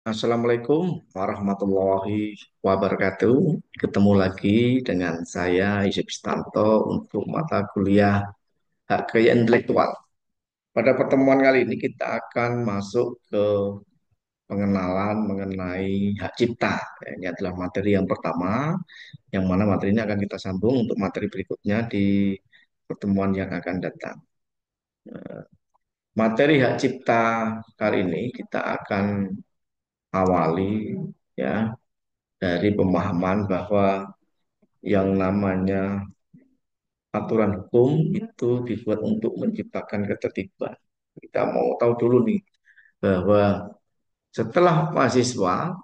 Assalamualaikum warahmatullahi wabarakatuh. Ketemu lagi dengan saya Yusuf Istanto untuk mata kuliah hak kekayaan intelektual. Pada pertemuan kali ini kita akan masuk ke pengenalan mengenai hak cipta. Ini adalah materi yang pertama, yang mana materi ini akan kita sambung untuk materi berikutnya di pertemuan yang akan datang. Materi hak cipta kali ini kita akan awali ya dari pemahaman bahwa yang namanya aturan hukum itu dibuat untuk menciptakan ketertiban. Kita mau tahu dulu nih bahwa setelah mahasiswa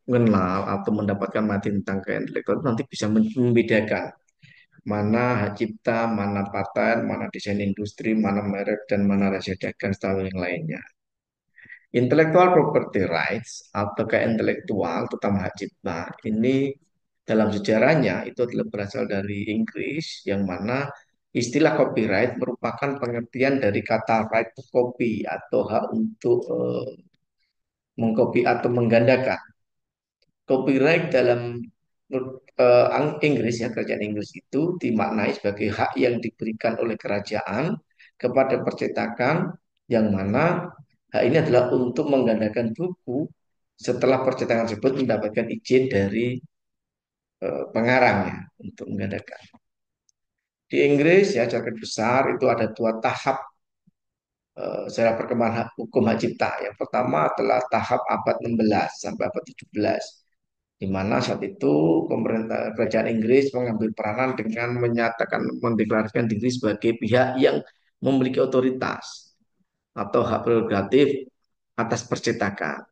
mengenal atau mendapatkan materi tentang kekayaan intelektual nanti bisa membedakan mana hak cipta, mana paten, mana desain industri, mana merek, dan mana rahasia dagang, serta yang lainnya. Intellectual property rights atau kekayaan intelektual, terutama hak cipta, ini dalam sejarahnya itu adalah berasal dari Inggris, yang mana istilah copyright merupakan pengertian dari kata right to copy atau hak untuk mengcopy atau menggandakan. Copyright dalam Inggris ya, kerajaan Inggris itu dimaknai sebagai hak yang diberikan oleh kerajaan kepada percetakan, yang mana hak ini adalah untuk menggandakan buku setelah percetakan tersebut mendapatkan izin dari pengarangnya untuk menggandakan. Di Inggris ya, secara besar itu ada dua tahap secara perkembangan hukum hak cipta. Yang pertama adalah tahap abad 16 sampai abad 17, di mana saat itu pemerintah kerajaan Inggris mengambil peranan dengan menyatakan mendeklarasikan diri sebagai pihak yang memiliki otoritas atau hak prerogatif atas percetakan.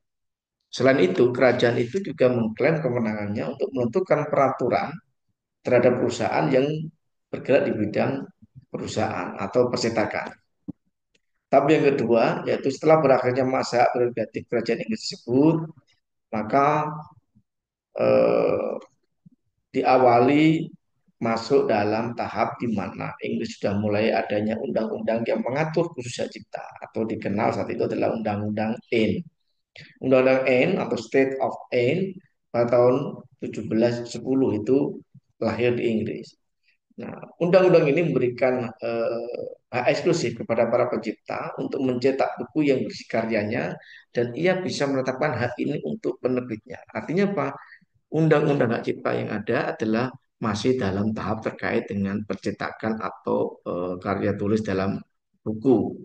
Selain itu, kerajaan itu juga mengklaim kemenangannya untuk menentukan peraturan terhadap perusahaan yang bergerak di bidang perusahaan atau percetakan. Tapi yang kedua, yaitu setelah berakhirnya masa prerogatif kerajaan Inggris tersebut, maka eh, diawali masuk dalam tahap di mana Inggris sudah mulai adanya undang-undang yang mengatur khusus hak cipta atau dikenal saat itu adalah Undang-Undang AIN. Undang-Undang AIN atau State of AIN pada tahun 1710 itu lahir di Inggris. Nah, undang-undang ini memberikan hak eksklusif kepada para pencipta untuk mencetak buku yang berisi karyanya, dan ia bisa menetapkan hak ini untuk penerbitnya. Artinya apa? Undang-undang hak cipta yang ada adalah masih dalam tahap terkait dengan percetakan atau karya tulis dalam buku.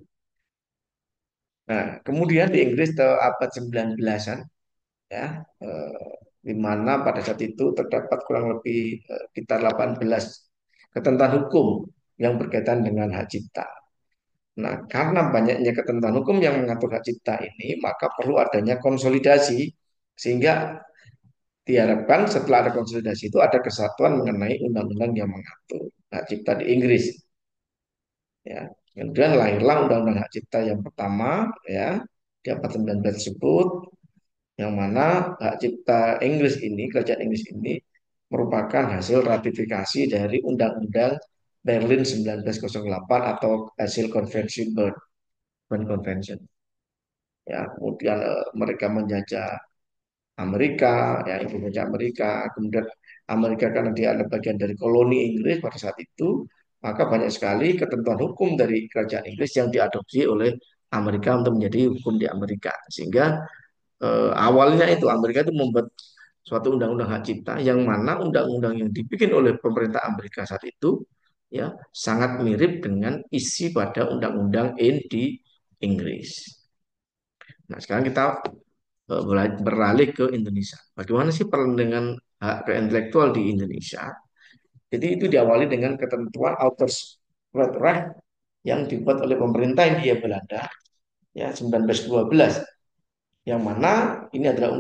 Nah, kemudian di Inggris abad 19-an ya, di mana pada saat itu terdapat kurang lebih sekitar 18 ketentuan hukum yang berkaitan dengan hak cipta. Nah, karena banyaknya ketentuan hukum yang mengatur hak cipta ini, maka perlu adanya konsolidasi sehingga diharapkan setelah ada konsolidasi itu ada kesatuan mengenai undang-undang yang mengatur hak cipta di Inggris. Ya, kemudian lahirlah undang-undang hak cipta yang pertama ya di abad 19 tersebut, yang mana hak cipta Inggris ini, kerajaan Inggris ini merupakan hasil ratifikasi dari Undang-Undang Berlin 1908 atau hasil konvensi Bern Convention. Ya, kemudian mereka menjajah Amerika, ya Indonesia Amerika, kemudian Amerika karena dia adalah bagian dari koloni Inggris pada saat itu, maka banyak sekali ketentuan hukum dari kerajaan Inggris yang diadopsi oleh Amerika untuk menjadi hukum di Amerika. Sehingga awalnya itu Amerika itu membuat suatu undang-undang hak cipta, yang mana undang-undang yang dibikin oleh pemerintah Amerika saat itu ya sangat mirip dengan isi pada undang-undang di Inggris. Nah, sekarang kita beralih ke Indonesia. Bagaimana sih peran dengan hak intelektual di Indonesia? Jadi itu diawali dengan ketentuan Authors Right yang dibuat oleh pemerintah Hindia Belanda ya 1912, yang mana ini adalah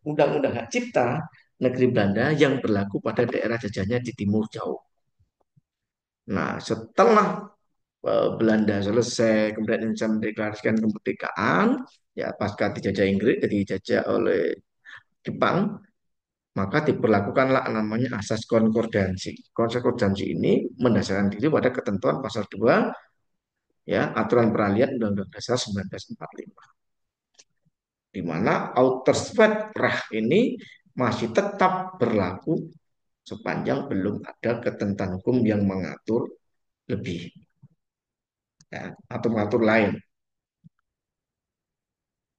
undang-undang hak cipta negeri Belanda yang berlaku pada daerah jajahnya di timur jauh. Nah, setelah Belanda selesai, kemudian Indonesia mendeklarasikan kemerdekaan, ya pasca dijajah Inggris, dijajah oleh Jepang, maka diberlakukanlah namanya asas konkordansi. Konkordansi ini mendasarkan diri pada ketentuan pasal 2 ya aturan peralihan Undang-Undang Dasar 1945. di mana Recht ini masih tetap berlaku sepanjang belum ada ketentuan hukum yang mengatur lebih, ya, atau mengatur lain.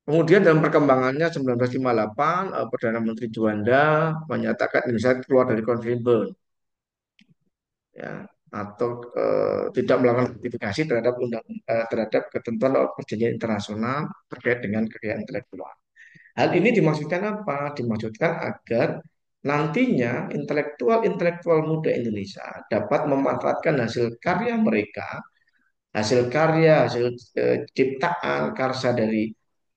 Kemudian dalam perkembangannya 1958, Perdana Menteri Juanda menyatakan Indonesia keluar dari konvensi Bern, ya, atau tidak melakukan ratifikasi terhadap terhadap ketentuan perjanjian internasional terkait dengan kekayaan intelektual. Hal ini dimaksudkan apa? Dimaksudkan agar nantinya intelektual-intelektual muda Indonesia dapat memanfaatkan hasil karya mereka, hasil karya, hasil ciptaan, karsa dari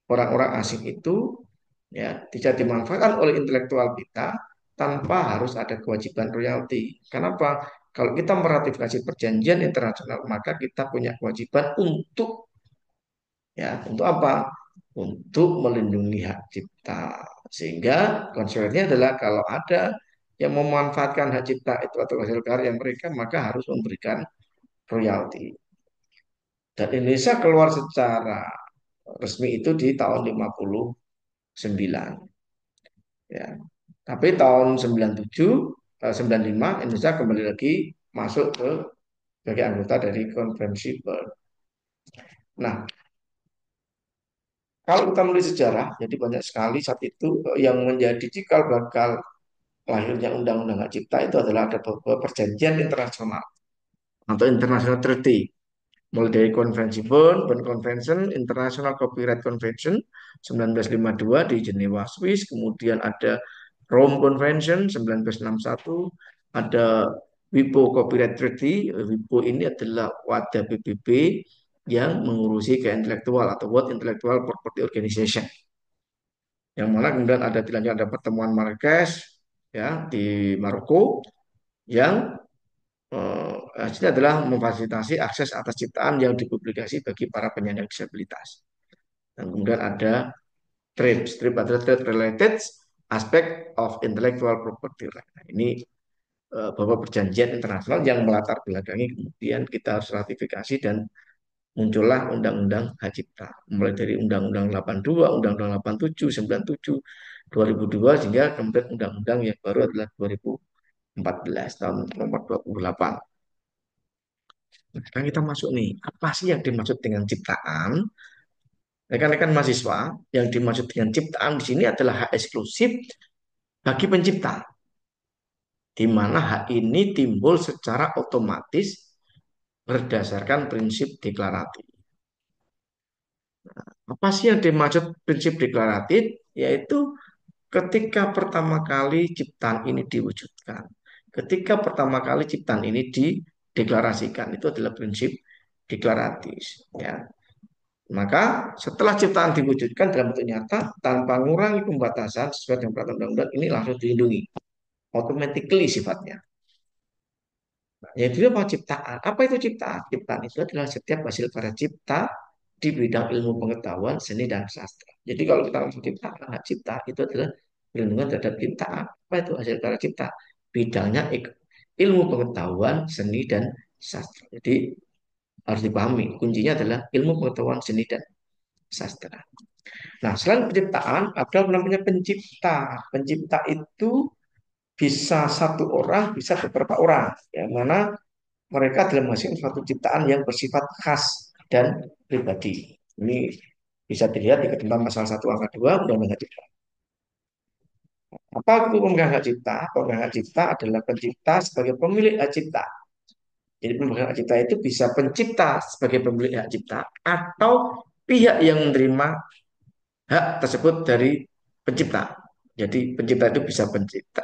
orang-orang asing itu, ya bisa dimanfaatkan oleh intelektual kita tanpa harus ada kewajiban royalti. Kenapa? Kalau kita meratifikasi perjanjian internasional, maka kita punya kewajiban untuk, ya, untuk apa? Untuk melindungi hak cipta. Sehingga konsekuensinya adalah kalau ada yang memanfaatkan hak cipta itu atau hasil karya mereka, maka harus memberikan royalti. Dan Indonesia keluar secara resmi itu di tahun 59. Ya. Tapi tahun 97, 95 Indonesia kembali lagi masuk ke sebagai anggota dari konvensi Bern. Nah, kalau kita melihat sejarah, jadi banyak sekali saat itu yang menjadi cikal bakal lahirnya Undang-Undang Hak Cipta itu adalah ada beberapa perjanjian internasional atau international treaty. Mulai dari Konvensi Bern, Bern Convention, International Copyright Convention 1952 di Jenewa, Swiss, kemudian ada Rome Convention 1961, ada WIPO Copyright Treaty. WIPO ini adalah wadah PBB yang mengurusi ke intelektual atau World Intellectual Property Organization. Yang mana kemudian ada dilanjut ada pertemuan Marrakesh, ya, di Maroko yang hasilnya adalah memfasilitasi akses atas ciptaan yang dipublikasi bagi para penyandang disabilitas. Dan kemudian ada TRIPS. TRIPS adalah Trade Related Aspect of Intellectual Property Right. Nah, ini beberapa perjanjian internasional yang melatar belakangi kemudian kita harus ratifikasi dan muncullah Undang-Undang Hak Cipta. Mulai dari Undang-Undang 82, Undang-Undang 87, 97, 2002, sehingga kemudian Undang-Undang yang baru adalah 2014 tahun nomor 28. Nah, sekarang kita masuk nih, apa sih yang dimaksud dengan ciptaan? Rekan-rekan mahasiswa, yang dimaksud dengan ciptaan di sini adalah hak eksklusif bagi pencipta, di mana hak ini timbul secara otomatis berdasarkan prinsip deklaratif. Apa sih yang dimaksud prinsip deklaratif? Yaitu ketika pertama kali ciptaan ini diwujudkan, ketika pertama kali ciptaan ini dideklarasikan, itu adalah prinsip deklaratif. Ya. Maka setelah ciptaan diwujudkan dalam bentuk nyata tanpa mengurangi pembatasan sesuai dengan peraturan undang-undang ini langsung dilindungi, automatically sifatnya. Ya itu apa ciptaan? Apa itu ciptaan? Ciptaan itu adalah setiap hasil karya cipta di bidang ilmu pengetahuan, seni dan sastra. Jadi kalau kita ngomong ciptaan, hak cipta itu adalah perlindungan terhadap ciptaan. Apa itu hasil karya cipta? Bidangnya ilmu pengetahuan, seni dan sastra. Jadi harus dipahami, kuncinya adalah ilmu pengetahuan, seni dan sastra. Nah, selain penciptaan, ada namanya pencipta. Pencipta itu bisa satu orang, bisa beberapa orang. Yang mana mereka adalah menghasilkan suatu ciptaan yang bersifat khas dan pribadi. Ini bisa dilihat di ketentuan pasal 1 angka 2 Undang-Undang Hak Cipta. Apa itu pemegang hak cipta? Pemegang hak cipta adalah pencipta sebagai pemilik hak cipta. Jadi pemegang hak cipta itu bisa pencipta sebagai pemilik hak cipta atau pihak yang menerima hak tersebut dari pencipta. Jadi pencipta itu bisa pencipta,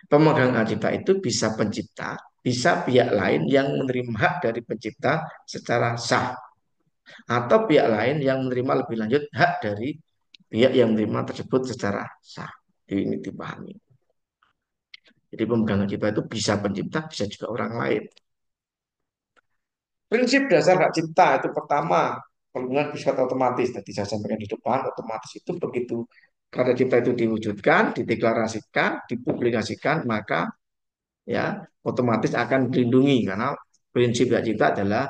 pemegang hak cipta itu bisa pencipta, bisa pihak lain yang menerima hak dari pencipta secara sah, atau pihak lain yang menerima lebih lanjut hak dari pihak yang menerima tersebut secara sah. Jadi ini dipahami. Jadi pemegang hak cipta itu bisa pencipta, bisa juga orang lain. Prinsip dasar hak cipta itu pertama, perlindungan bersifat otomatis. Tadi saya sampaikan di depan, otomatis itu begitu karya cipta itu diwujudkan, dideklarasikan, dipublikasikan, maka ya otomatis akan dilindungi karena prinsip hak cipta adalah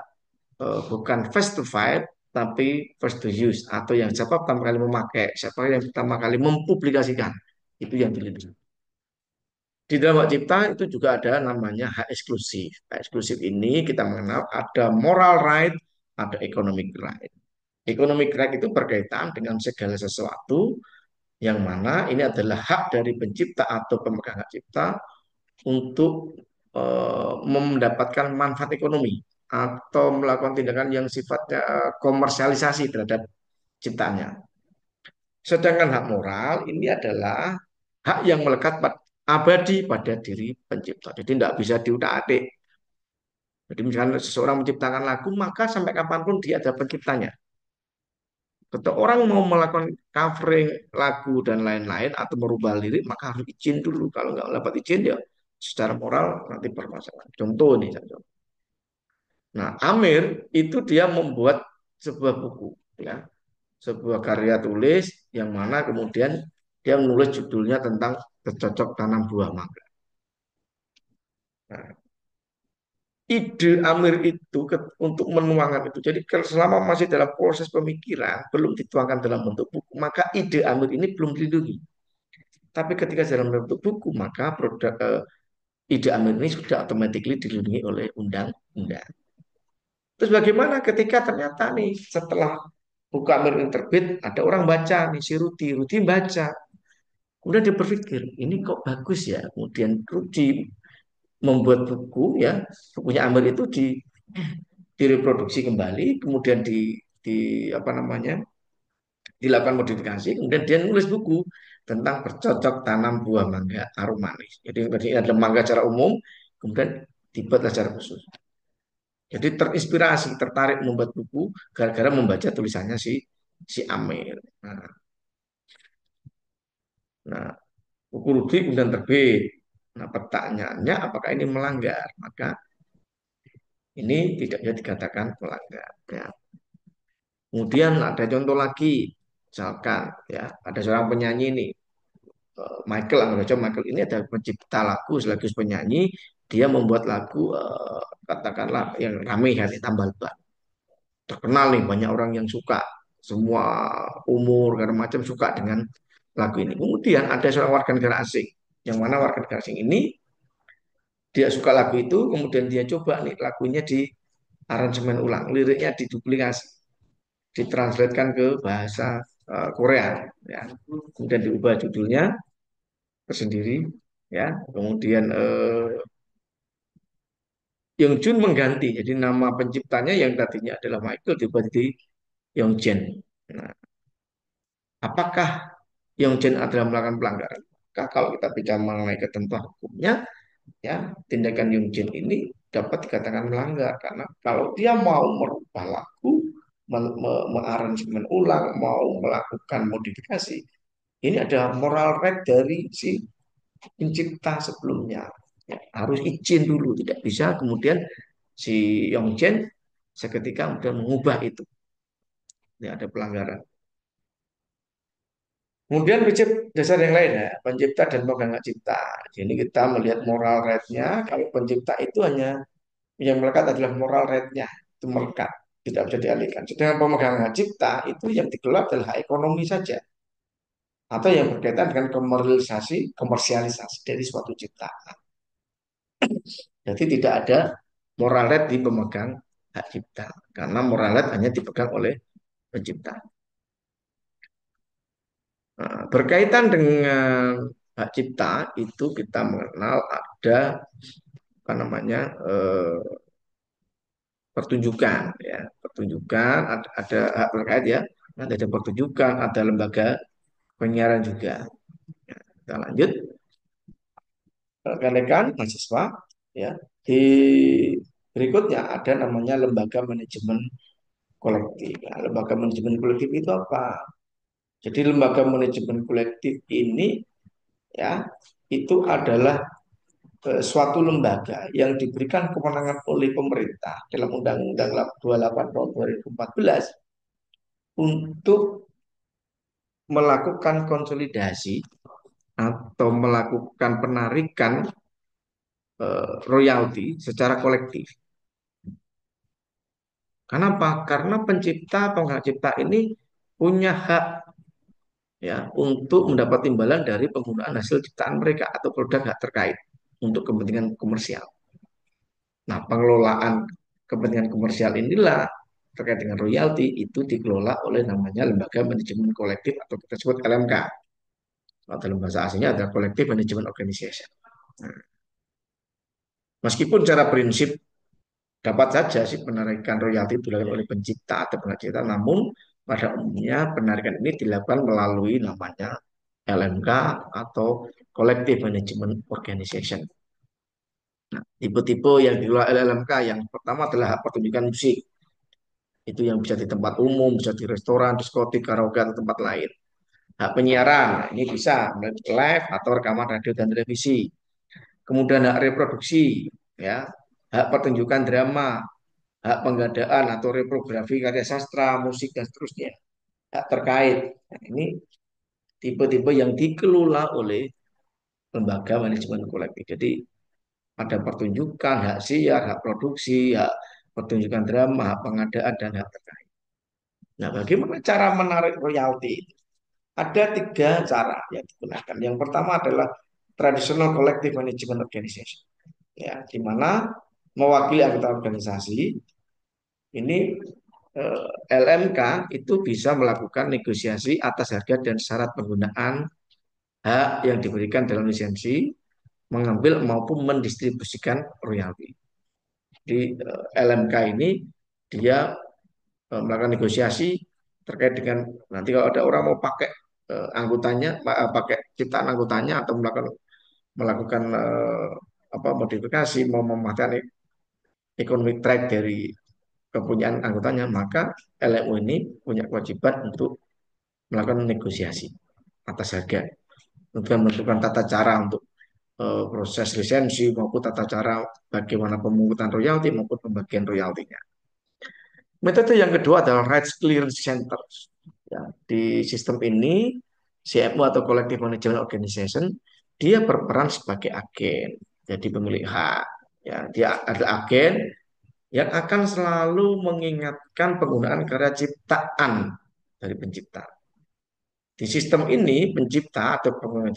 bukan face to face, tapi first to use atau yang siapa pertama kali memakai, siapa yang pertama kali mempublikasikan itu yang dilindungi. Di dalam hak cipta itu juga ada namanya hak eksklusif. Hak eksklusif ini kita mengenal ada moral right, ada economic right. Economic right itu berkaitan dengan segala sesuatu yang mana ini adalah hak dari pencipta atau pemegang hak cipta untuk mendapatkan manfaat ekonomi atau melakukan tindakan yang sifatnya komersialisasi terhadap ciptaannya. Sedangkan hak moral ini adalah hak yang melekat abadi pada diri pencipta. Jadi tidak bisa diutak-atik. Jadi misalnya seseorang menciptakan lagu, maka sampai kapanpun dia ada penciptanya. Ketika orang mau melakukan covering lagu dan lain-lain atau merubah lirik, maka harus izin dulu. Kalau nggak dapat izin, ya secara moral nanti bermasalah. Contoh nih, contoh. Nah, Amir itu dia membuat sebuah buku, ya, sebuah karya tulis yang mana kemudian dia menulis judulnya tentang bercocok tanam buah mangga. Nah, ide Amir itu untuk menuangkan itu. Jadi kalau selama masih dalam proses pemikiran, belum dituangkan dalam bentuk buku, maka ide Amir ini belum dilindungi. Tapi ketika dalam bentuk buku, maka ide Amir ini sudah automatically dilindungi oleh undang-undang. Terus bagaimana ketika ternyata nih setelah buku Amir ini terbit, ada orang baca nih si Rudi, Rudi baca. Kemudian dia berpikir, ini kok bagus ya. Kemudian Rudi membuat buku ya, bukunya Amir itu direproduksi kembali, kemudian di apa namanya dilakukan modifikasi, kemudian dia nulis buku tentang bercocok tanam buah mangga arum manis. Jadi ada mangga secara umum, kemudian dibuatlah secara khusus. Jadi terinspirasi, tertarik membuat buku gara-gara membaca tulisannya si si Amir. Nah, buku Rudi kemudian terbit. Nah, pertanyaannya apakah ini melanggar? Maka ini tidak bisa dikatakan melanggar. Ya. Kemudian ada contoh lagi, misalkan ya ada seorang penyanyi ini Michael Angelo Michael ini ada pencipta lagu sekaligus penyanyi, dia membuat lagu katakanlah yang ramai hati tambal ban. Terkenal nih banyak orang yang suka, semua umur karena macam suka dengan lagu ini. Kemudian ada seorang warga negara asing, yang mana warga negara asing ini dia suka lagu itu, kemudian dia coba nih lagunya di aransemen ulang, liriknya diduplikasi, ditranslatekan ke bahasa Korea, ya. Kemudian diubah judulnya tersendiri, ya. Kemudian Young Jun mengganti, jadi nama penciptanya yang tadinya adalah Michael diubah jadi Young Jin. Nah, apakah Young Jin adalah melakukan pelanggaran? Maka kalau kita bicara mengenai ketentuan hukumnya, ya tindakan Yung Jin ini dapat dikatakan melanggar karena kalau dia mau merubah lagu, mengaransemen ulang, mau melakukan modifikasi, ini ada moral right dari si pencipta sebelumnya. Ya, harus izin dulu, tidak bisa kemudian si Yong Chen seketika kemudian mengubah itu. Ini ada pelanggaran. Kemudian prinsip dasar yang lain ya, pencipta dan pemegang hak cipta. Jadi kita melihat moral right-nya, kalau pencipta itu hanya yang melekat adalah moral right-nya, itu melekat, tidak bisa dialihkan. Sedangkan pemegang hak cipta itu yang dikelola adalah hak ekonomi saja, atau yang berkaitan dengan komersialisasi dari suatu ciptaan. Jadi tidak ada moral right di pemegang hak cipta, karena moral right hanya dipegang oleh pencipta. Nah, berkaitan dengan hak cipta itu kita mengenal ada apa namanya pertunjukan ya pertunjukan ada hak terkait ya nanti ada pertunjukan ada lembaga penyiaran juga. Ya, kita lanjut rekan-rekan mahasiswa ya di berikutnya ada namanya lembaga manajemen kolektif. Nah, lembaga manajemen kolektif itu apa? Jadi lembaga manajemen kolektif ini ya itu adalah suatu lembaga yang diberikan kewenangan oleh pemerintah dalam Undang-Undang 28 tahun 2014 untuk melakukan konsolidasi atau melakukan penarikan royalti secara kolektif. Kenapa? Karena pencipta, pengguna cipta ini punya hak ya untuk mendapat imbalan dari penggunaan hasil ciptaan mereka atau produk hak terkait untuk kepentingan komersial. Nah, pengelolaan kepentingan komersial inilah terkait dengan royalti itu dikelola oleh namanya lembaga manajemen kolektif atau kita sebut LMK. Atau dalam bahasa aslinya adalah Collective Management Organization. Nah, meskipun secara prinsip dapat saja sih penarikan royalti dilakukan oleh pencipta atau pengcipta, namun pada umumnya penarikan ini dilakukan melalui namanya LMK atau Collective Management Organization. Nah, tipe-tipe yang dikelola LMK yang pertama adalah hak pertunjukan musik. Itu yang bisa di tempat umum, bisa di restoran, diskotik, karaoke, atau tempat lain. Hak penyiaran, nah, ini bisa melalui live atau rekaman radio dan televisi. Kemudian hak reproduksi, ya, hak pertunjukan drama, hak penggadaan atau reprografi karya sastra, musik, dan seterusnya. Hak terkait. Nah, ini tipe-tipe yang dikelola oleh lembaga manajemen kolektif. Jadi ada pertunjukan, hak siar, hak produksi, hak pertunjukan drama, hak pengadaan, dan hak terkait. Nah, bagaimana cara menarik royalti? Ada tiga cara yang digunakan. Yang pertama adalah traditional collective management organization, ya, di mana mewakili anggota organisasi ini LMK itu bisa melakukan negosiasi atas harga dan syarat penggunaan hak yang diberikan dalam lisensi, mengambil maupun mendistribusikan royalti. Di LMK ini dia melakukan negosiasi terkait dengan nanti kalau ada orang mau pakai anggotanya, pakai ciptaan anggotanya atau melakukan melakukan apa modifikasi, mau memanfaatkan economic track dari kepunyaan anggotanya, maka LMU ini punya kewajiban untuk melakukan negosiasi atas harga, untuk menentukan tata cara untuk proses lisensi maupun tata cara bagaimana pemungutan royalti maupun pembagian royaltinya. Metode yang kedua adalah rights clearance center. Ya, di sistem ini CMO atau Collective Management Organization dia berperan sebagai agen, jadi pemilik hak. Ya, dia adalah agen yang akan selalu mengingatkan penggunaan karya ciptaan dari pencipta. Di sistem ini, pencipta atau pengguna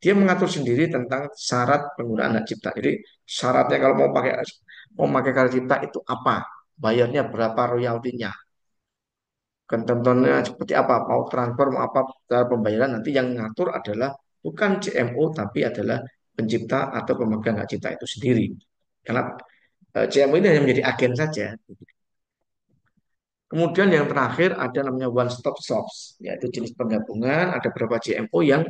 dia mengatur sendiri tentang syarat penggunaan hak cipta. Jadi syaratnya kalau mau pakai karya cipta itu apa, bayarnya berapa royaltinya, ketentuannya seperti apa, mau transfer mau apa cara pembayaran nanti yang mengatur adalah bukan CMO tapi adalah pencipta atau pemegang hak cipta itu sendiri. Karena CMO ini hanya menjadi agen saja. Kemudian yang terakhir ada namanya one stop shops, yaitu jenis penggabungan. Ada beberapa CMO yang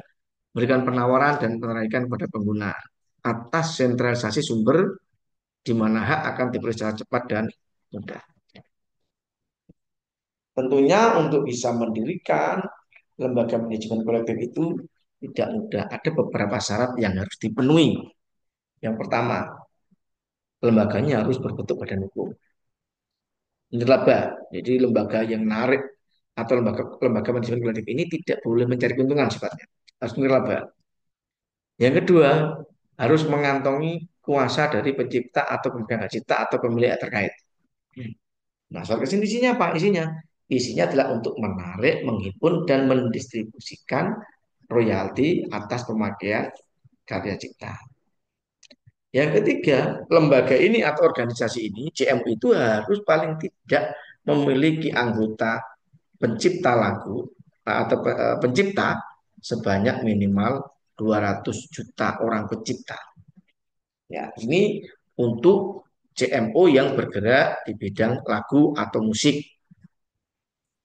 memberikan penawaran dan penarikan kepada pengguna atas sentralisasi sumber di mana hak akan diperoleh secara cepat dan mudah. Tentunya untuk bisa mendirikan lembaga manajemen kolektif itu tidak mudah. Ada beberapa syarat yang harus dipenuhi. Yang pertama, lembaganya harus berbentuk badan hukum. Nirlaba, jadi lembaga yang narik atau lembaga lembaga manajemen kolektif ini tidak boleh mencari keuntungan sifatnya. Harus nirlaba. Yang kedua, harus mengantongi kuasa dari pencipta atau pemegang hak cipta atau pemilik hak terkait. Nah, soal kesini isinya apa? Isinya adalah untuk menarik, menghimpun, dan mendistribusikan royalti atas pemakaian karya cipta. Yang ketiga, lembaga ini atau organisasi ini, CMU itu harus paling tidak memiliki anggota pencipta lagu atau pencipta sebanyak minimal 200 juta orang pencipta. Ya, ini untuk CMO yang bergerak di bidang lagu atau musik.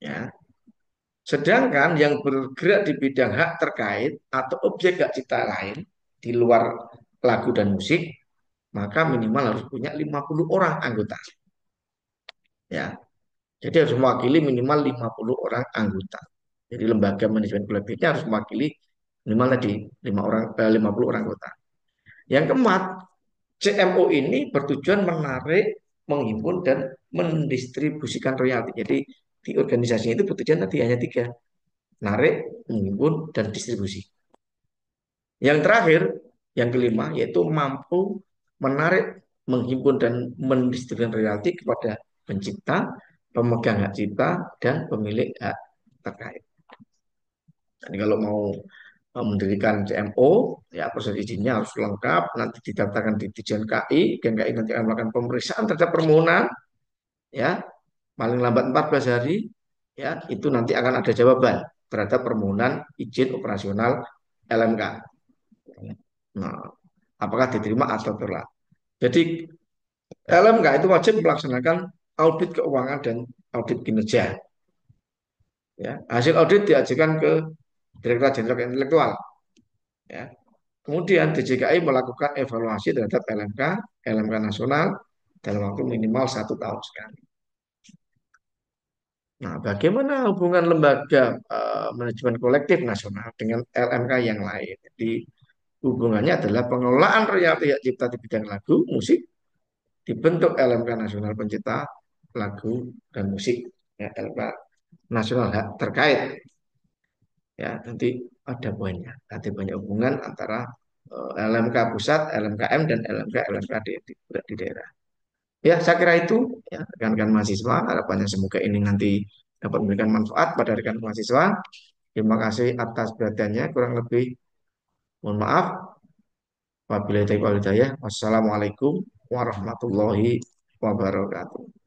Ya. Sedangkan yang bergerak di bidang hak terkait atau objek hak cipta lain di luar lagu dan musik, maka minimal harus punya 50 orang anggota. Ya, jadi harus mewakili minimal 50 orang anggota. Jadi lembaga manajemen kolektifnya harus mewakili minimal tadi 50 orang anggota. Yang keempat, CMO ini bertujuan menarik, menghimpun dan mendistribusikan royalti. Jadi di organisasinya itu bertujuan tadi hanya tiga, narik, menghimpun dan distribusi. Yang terakhir, yang kelima, yaitu mampu menarik, menghimpun dan mendistribusikan royalti kepada pencipta, pemegang hak cipta, dan pemilik hak terkait. Jadi kalau mau mendirikan CMO, ya proses izinnya harus lengkap, nanti didaftarkan di Ditjen KI, dan KI nanti akan melakukan pemeriksaan terhadap permohonan, ya paling lambat 14 hari, ya itu nanti akan ada jawaban terhadap permohonan izin operasional LMK. Nah, apakah diterima atau tolak. Jadi LMK itu wajib melaksanakan audit keuangan dan audit kinerja. Ya, hasil audit diajukan ke Direktorat Jenderal Intelektual. Ya. Kemudian DJKI melakukan evaluasi terhadap LMK nasional dalam waktu minimal 1 tahun sekali. Nah, bagaimana hubungan lembaga manajemen kolektif nasional dengan LMK yang lain? Jadi, hubungannya adalah pengelolaan royalti hak cipta di bidang lagu, musik, dibentuk LMK Nasional Pencipta Lagu dan Musik. Ya, LMK Nasional Hak Terkait. Ya, nanti ada poinnya. Nanti banyak hubungan antara LMK pusat, LMKM, dan LMK di daerah. Ya, saya kira itu ya, rekan-rekan mahasiswa. Harapannya semoga ini nanti dapat memberikan manfaat pada rekan mahasiswa. Terima kasih atas perhatiannya. Kurang lebih mohon maaf. Wabillahi taufiq wal hidayah. Wassalamualaikum warahmatullahi wabarakatuh.